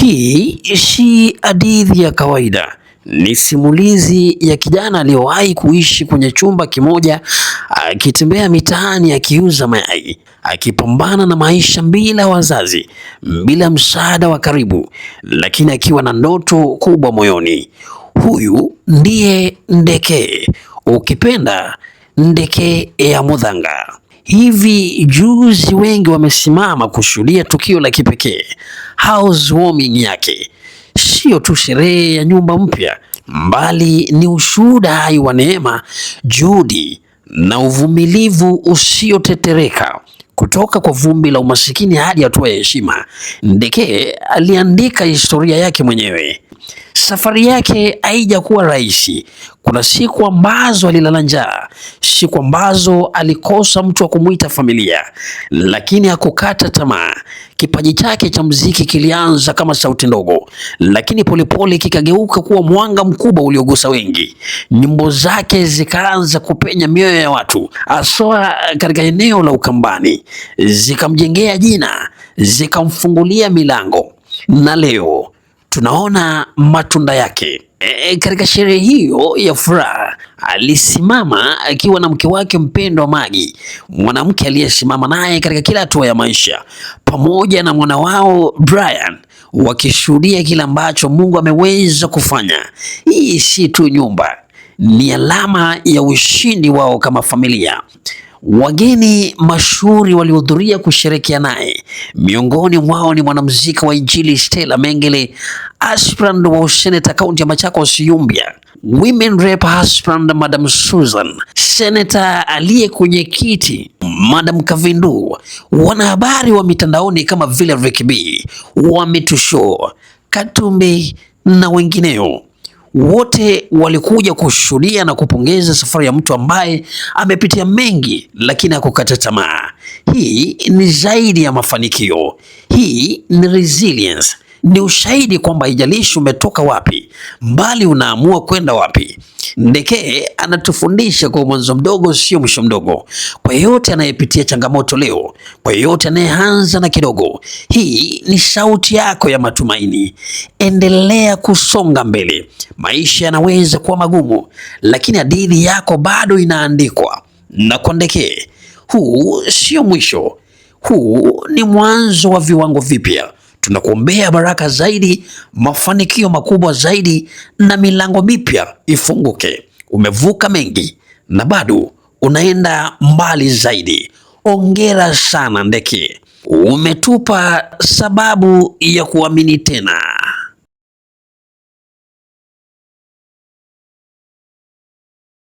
Hii si hadithi ya kawaida, ni simulizi ya kijana aliyewahi kuishi kwenye chumba kimoja, akitembea mitaani akiuza mayai, akipambana na maisha bila wazazi, bila msaada wa karibu, lakini akiwa na ndoto kubwa moyoni. Huyu ndiye Ndekee, ukipenda Ndekee ya Muthanga. Hivi juzi wengi wamesimama kushuhudia tukio la kipekee, housewarming yake. Sio tu sherehe ya nyumba mpya, mbali ni ushuhuda hai wa neema, juhudi na uvumilivu usiotetereka. Kutoka kwa vumbi la umasikini hadi hatua ya heshima, Ndekee aliandika historia yake mwenyewe. Safari yake haijakuwa rahisi. Kuna siku ambazo alilala njaa, siku ambazo alikosa mtu wa kumuita familia, lakini hakukata tamaa. Kipaji chake cha muziki kilianza kama sauti ndogo, lakini polepole kikageuka kuwa mwanga mkubwa uliogusa wengi. Nyimbo zake zikaanza kupenya mioyo ya watu, haswa katika eneo la Ukambani, zikamjengea jina, zikamfungulia milango, na leo tunaona matunda yake. Katika sherehe hiyo ya furaha, alisimama akiwa na mke wake mpendwa Magi, mwanamke aliyesimama naye katika kila hatua ya maisha, pamoja na mwana wao Brian, wakishuhudia kile ambacho Mungu ameweza kufanya. Hii si tu nyumba, ni alama ya ushindi wao kama familia. Wageni mashuhuri walihudhuria kusherekea naye. Miongoni mwao ni mwanamuziki wa Injili Stella Mengele, aspirant wa useneta kaunti ya Machakos Yumbia, women rep aspirant Madam Susan, seneta aliye kwenye kiti Madam Kavindu, wanahabari wa mitandaoni kama vile Ricky B, Wametusho, Katumbi na wengineo. Wote walikuja kushuhudia na kupongeza safari ya mtu ambaye amepitia mengi lakini hakukata tamaa. Hii ni zaidi ya mafanikio. Hii ni resilience. Ni ushahidi kwamba haijalishi umetoka wapi, mbali unaamua kwenda wapi. Ndekee anatufundisha kwa mwanzo mdogo sio mwisho mdogo. Kwa yeyote anayepitia changamoto leo, kwa yeyote anayeanza na kidogo, hii ni sauti yako ya matumaini. Endelea kusonga mbele. Maisha yanaweza kuwa magumu, lakini hadithi yako bado inaandikwa. Na kwa Ndekee, huu sio mwisho. Huu ni mwanzo wa viwango vipya. Tunakuombea baraka zaidi, mafanikio makubwa zaidi, na milango mipya ifunguke. Umevuka mengi na bado unaenda mbali zaidi. Ongera sana Ndekee, umetupa sababu ya kuamini tena.